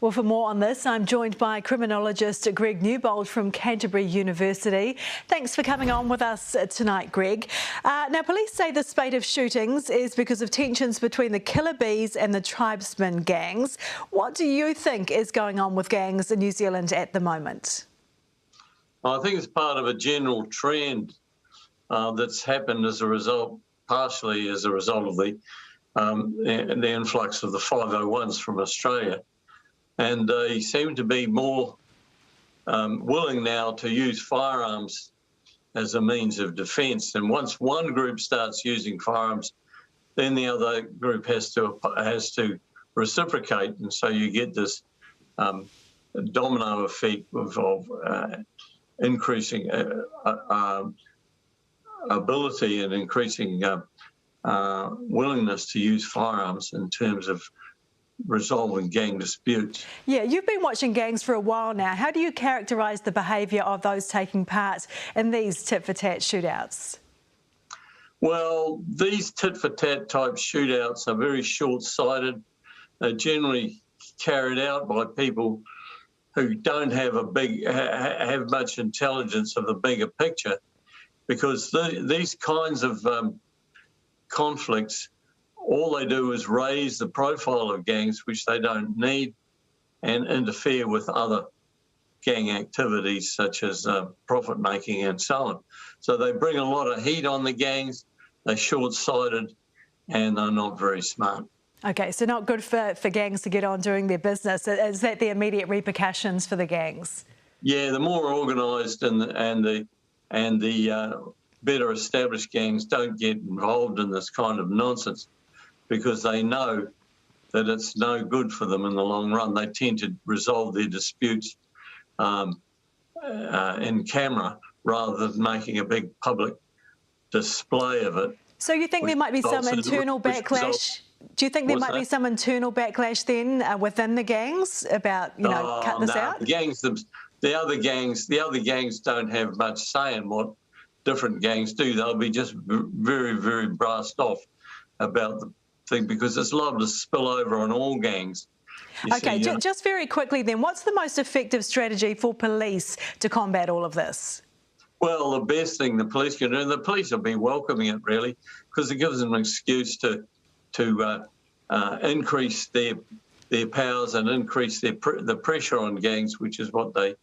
Well, for more on this, I'm joined by criminologist Greg Newbold from Canterbury University. Thanks for coming on with us tonight, Greg. Now, police say the spate of shootings is because of tensions between the killer bees and the tribesmen gangs. What do you think is going on with gangs in New Zealand at the moment? I think it's part of a general trend that's happened as a result, partially as a result of the influx of the 501s from Australia. And they seem to be more willing now to use firearms as a means of defence. And once one group starts using firearms, then the other group has to reciprocate, and so you get this domino effect of increasing ability and increasing willingness to use firearms in terms of resolving gang disputes. Yeah, you've been watching gangs for a while now. How do you characterise the behaviour of those taking part in these tit-for-tat shootouts? Well, these tit-for-tat type shootouts are very short-sighted. They're generally carried out by people who don't have have much intelligence of the bigger picture, because these kinds of conflicts, all they do is raise the profile of gangs, which they don't need, and interfere with other gang activities such as profit making and so on. So they bring a lot of heat on the gangs, they're short-sighted, and they're not very smart. Okay, so not good for gangs to get on doing their business. Is that the immediate repercussions for the gangs? Yeah, the more organised and the better established gangs don't get involved in this kind of nonsense, because they know that it's no good for them in the long run. They tend to resolve their disputes in camera rather than making a big public display of it. So you think there might be some internal backlash? Do you think there might be some internal backlash then within the gangs about, cut this out? The other gangs don't have much say in what different gangs do. They'll be just very, very brassed off about the thing, because it's liable to spill over on all gangs. Okay, just very quickly then, what's the most effective strategy for police to combat all of this? Well, the best thing the police can do, and the police will be welcoming it really, because it gives them an excuse to increase their powers and increase the pressure on gangs, which is what they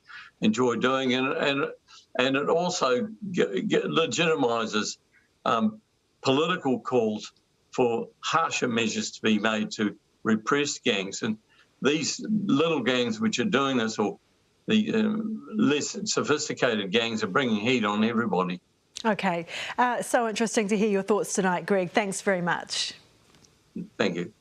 enjoy doing, and it also legitimises political calls for harsher measures to be made to repress gangs. And these little gangs which are doing this, or the less sophisticated gangs, are bringing heat on everybody. Okay, so interesting to hear your thoughts tonight, Greg. Thanks very much. Thank you.